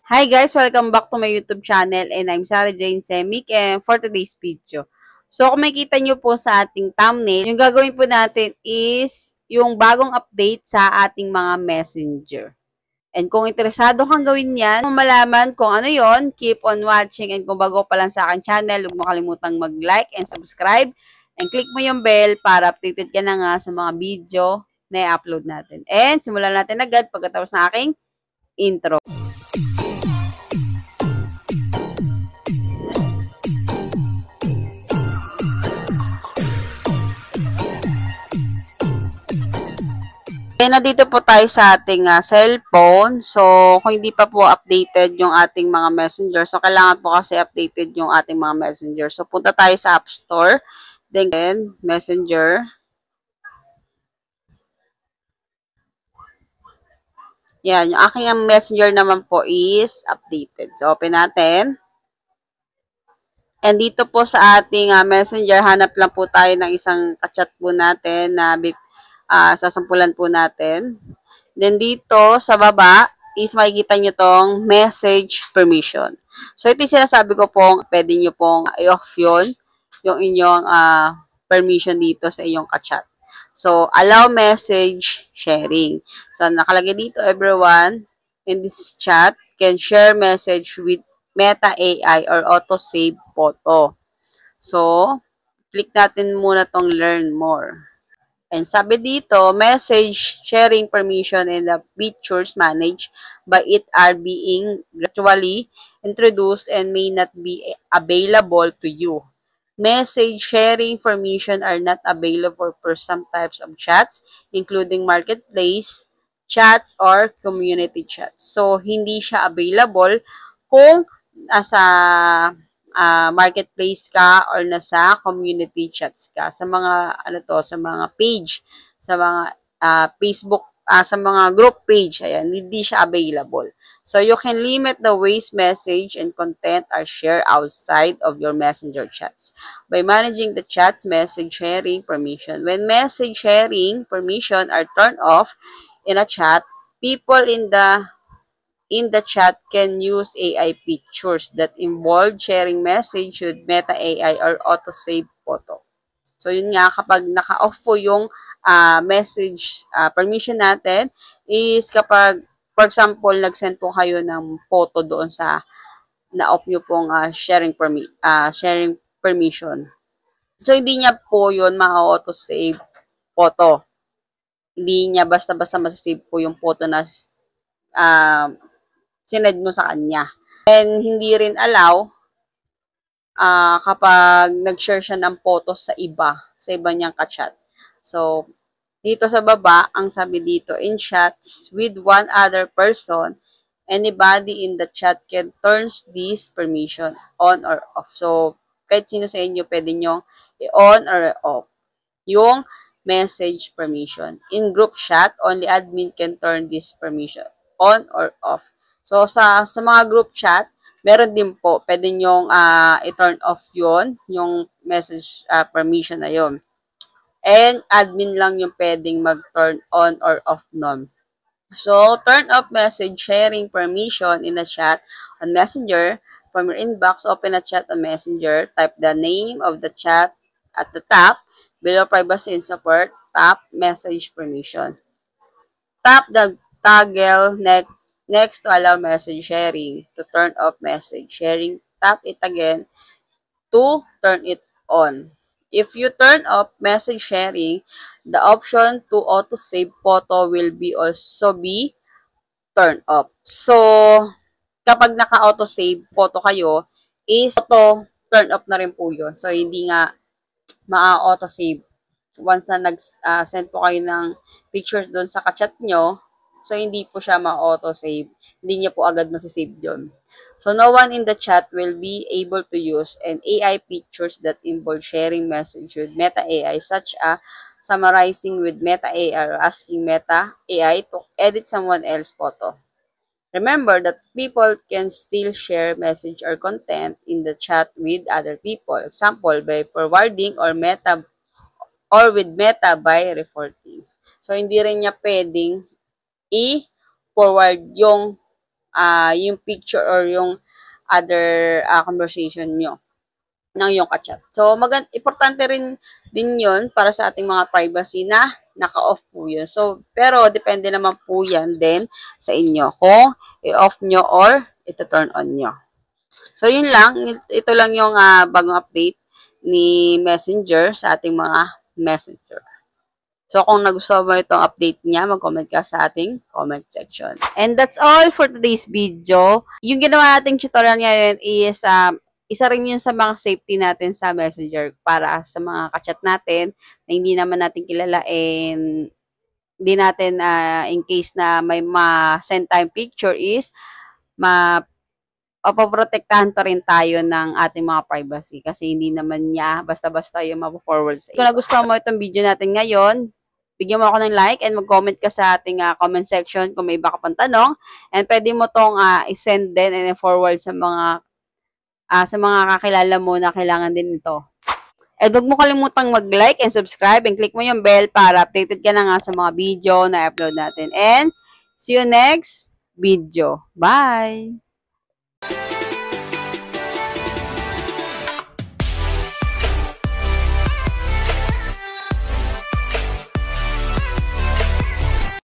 Hi guys! Welcome back to my YouTube channel and I'm Sarah Jane Semic and for today's video. So kung makikita nyo po sa ating thumbnail, yung gagawin po natin is yung bagong update sa ating mga messenger. And kung interesado kang gawin yan, kung malaman kung ano yon, keep on watching. And kung bago pa lang sa aking channel, huwag mo kalimutang mag-like and subscribe. And click mo yung bell para updated ka na nga sa mga video na i-upload natin. And simulan natin agad pagkatapos ng aking intro. Okay, nandito po tayo sa ating cellphone. So, kung hindi pa po updated yung ating mga messenger, so kailangan po kasi updated yung ating mga messenger. So, punta tayo sa App Store. Then, messenger. Yan, yung aking messenger naman po is updated. So, open natin. And dito po sa ating messenger, hanap lang po tayo ng isang kachat po natin na sasampulan po natin. Then dito sa baba is makikita nyo tong message permission. So ito yung sinasabi ko pong pwede nyo pong i-off yun, yung inyong permission dito sa iyong ka-chat. So allow message sharing. So nakalagay dito, everyone in this chat can share message with Meta AI or auto-save photo. So click natin muna tong learn more. And sabi dito, message sharing permission and the features managed by it are being gradually introduced and may not be available to you. Message sharing permission are not available for some types of chats, including marketplace, chats, or community chats. So, hindi siya available kung nasa marketplace ka or nasa community chats ka. Sa mga, sa mga page, sa mga Facebook, sa mga group page, ayan, hindi siya available. So, you can limit the ways message and content are shared outside of your messenger chats by managing the chat's message sharing permission. When message sharing permission are turned off in a chat, people in the chat can use AI pictures that involve sharing message with Meta AI or auto-save photo. So, yun nga, kapag naka-off po yung message permission natin, is kapag, for example, nag-send po kayo ng photo doon sa na-off nyo pong sharing permission. So, hindi niya po yun ma-auto-save photo. Hindi niya basta-basta masasave po yung photo na sined mo sa kanya. And hindi rin allow kapag nag-share siya ng photos sa iba niyang ka-chat. So, dito sa baba, ang sabi dito, in chats with one other person, anybody in the chat can turn this permission on or off. So, kahit sino sa inyo, pwede nyo i-on or off yung message permission. In group chat, only admin can turn this permission on or off. So, sa mga group chat, meron din po, pwede nyong i-turn off yon yung message permission na yon. And admin lang yung pwedeng mag-turn on or off nun. So, turn off message sharing permission in a chat on Messenger. From your inbox, open a chat on Messenger. Type the name of the chat at the top. Below privacy and support, tap message permission. Tap the toggle next to allow message sharing. To turn off message sharing, tap it again to turn it on. If you turn off message sharing, the option to auto-save photo will also be turned off. So, kapag naka-auto-save photo kayo, is auto turn off na rin po yun. So, hindi nga ma-auto-save. Once na nag-send po kayo ng pictures doon sa ka-chat nyo, so hindi po siya ma-auto-save. Hindi niya po agad masasave yun. So, no one in the chat will be able to use an AI pictures that involve sharing message with Meta AI, such as summarizing with Meta AI or asking Meta AI to edit someone else's photo. Remember that people can still share message or content in the chat with other people. Example, by forwarding or with Meta by reporting. So, hindi rin niya pwedeng i-forward yung yung picture or yung other conversation nyo ng yung kachat. So, importante rin din yun para sa ating mga privacy na naka-off po yun. So, pero depende naman po yan din sa inyo kung i-off nyo or ito-turn on nyo. So, yun lang. Ito lang yung bagong update ni Messenger sa ating mga Messenger. So, kung nagustuhan mo itong update niya, mag-comment ka sa ating comment section. And that's all for today's video. Yung ginawa nating tutorial ngayon is isa rin yun sa mga safety natin sa Messenger para sa mga kachat natin na hindi naman natin kilala and hindi natin in case na may ma-send tayong picture is papoprotektahan pa rin tayo ng ating mga privacy kasi hindi naman niya basta-basta yung mapo-forward sa iyo. Kung nagustuhan mo itong video natin ngayon, bigyan mo ako ng like and mag-comment ka sa ating comment section kung may iba ka pang tanong and pwede mo tong i-send din and forward sa mga kakilala mo na kailangan din ito. And huwag mo kalimutang mag-like and subscribe and click mo yung bell para updated ka na nga sa mga video na upload natin. And see you next video. Bye!